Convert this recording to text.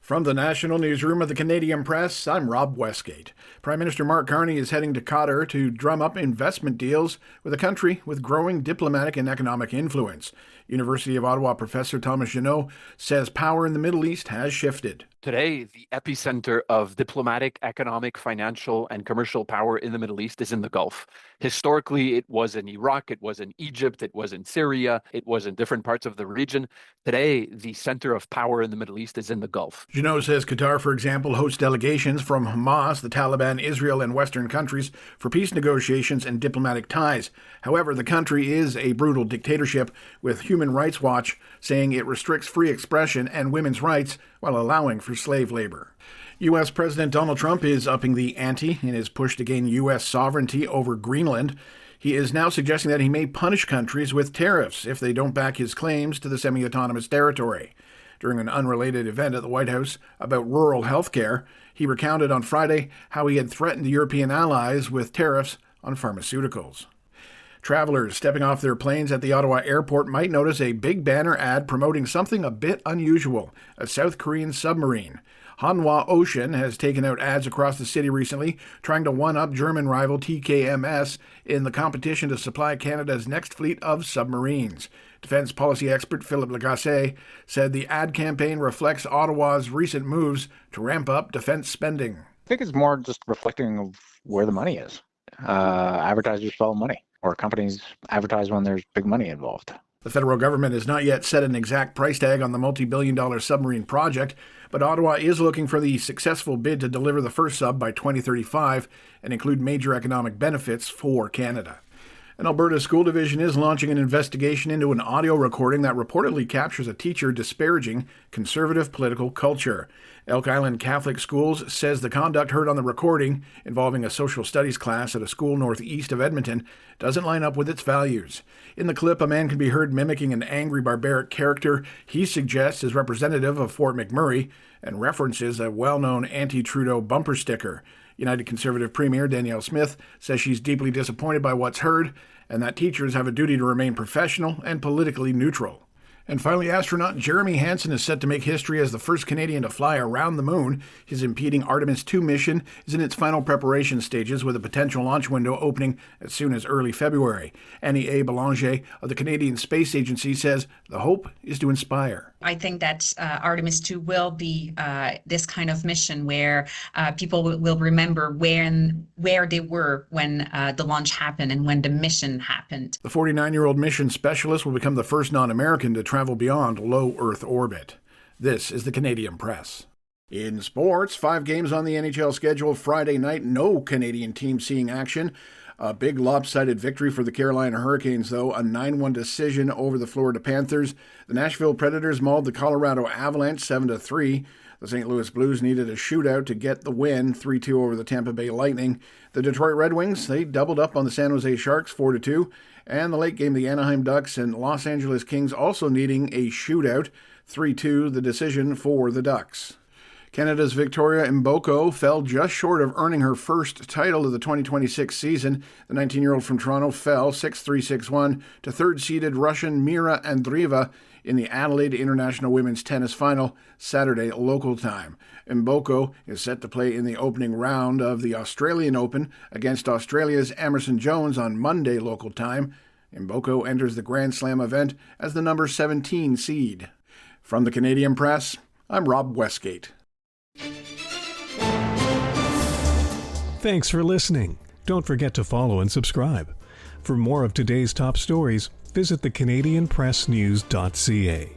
From the National Newsroom of the Canadian Press, I'm Rob Westgate. Prime Minister Mark Carney is heading to Qatar to drum up investment deals with a country with growing diplomatic and economic influence. University of Ottawa professor Thomas Jeannot says power in the Middle East has shifted. Today, the epicenter of diplomatic, economic, financial, and commercial power in the Middle East is in the Gulf. Historically, it was in Iraq, it was in Egypt, it was in Syria, it was in different parts of the region. Today, the center of power in the Middle East is in the Gulf. Jeannot says Qatar, for example, hosts delegations from Hamas, the Taliban, Israel, and Western countries for peace negotiations and diplomatic ties. However, the country is a brutal dictatorship, with Human Rights Watch saying it restricts free expression and women's rights while allowing for slave labor. U.S. President Donald Trump is upping the ante in his push to gain U.S. sovereignty over Greenland. He is now suggesting that he may punish countries with tariffs if they don't back his claims to the semi-autonomous territory. During an unrelated event at the White House about rural health care, he recounted on Friday how he had threatened European allies with tariffs on pharmaceuticals. Travelers stepping off their planes at the Ottawa airport might notice a big banner ad promoting something a bit unusual, a South Korean submarine. Hanwha Ocean has taken out ads across the city recently, trying to one-up German rival TKMS in the competition to supply Canada's next fleet of submarines. Defense policy expert Philippe Lagacé said the ad campaign reflects Ottawa's recent moves to ramp up defense spending. I think it's more just reflecting of where the money is. Advertisers follow money, or companies advertise when there's big money involved. The federal government has not yet set an exact price tag on the multi-billion-dollar submarine project, but Ottawa is looking for the successful bid to deliver the first sub by 2035 and include major economic benefits for Canada. An Alberta school division is launching an investigation into an audio recording that reportedly captures a teacher disparaging conservative political culture. Elk Island Catholic Schools says the conduct heard on the recording, involving a social studies class at a school northeast of Edmonton, doesn't line up with its values. In the clip, a man can be heard mimicking an angry, barbaric character he suggests is representative of Fort McMurray and references a well-known anti-Trudeau bumper sticker. United Conservative Premier Danielle Smith says she's deeply disappointed by what's heard and that teachers have a duty to remain professional and politically neutral. And finally, astronaut Jeremy Hansen is set to make history as the first Canadian to fly around the moon. His impeding Artemis II mission is in its final preparation stages, with a potential launch window opening as soon as early February. Annie A. Belanger of the Canadian Space Agency says the hope is to inspire. I think that Artemis II will be this kind of mission where people will remember where they were when the launch happened and when the mission happened. The 49-year-old mission specialist will become the first non-American to travel beyond low Earth orbit. This is the Canadian Press. In sports, 5 games on the NHL schedule Friday night. No Canadian team seeing action. A big lopsided victory for the Carolina Hurricanes, though, a 9-1 decision over the Florida Panthers. The Nashville Predators mauled the Colorado Avalanche 7-3. The St. Louis Blues needed a shootout to get the win, 3-2 over the Tampa Bay Lightning. The Detroit Red Wings, they doubled up on the San Jose Sharks 4-2. And the late game, the Anaheim Ducks and Los Angeles Kings also needing a shootout, 3-2 the decision for the Ducks. Canada's Victoria Mboko fell just short of earning her first title of the 2026 season. The 19-year-old from Toronto fell 6-3, 6-1 to third-seeded Russian Mira Andreeva in the Adelaide International Women's Tennis Final Saturday local time. Mboko is set to play in the opening round of the Australian Open against Australia's Emerson Jones on Monday local time. Mboko enters the Grand Slam event as the number 17 seed. From the Canadian Press, I'm Rob Westgate. Thanks for listening. Don't forget to follow and subscribe. For more of today's top stories, visit thecanadianpressnews.ca.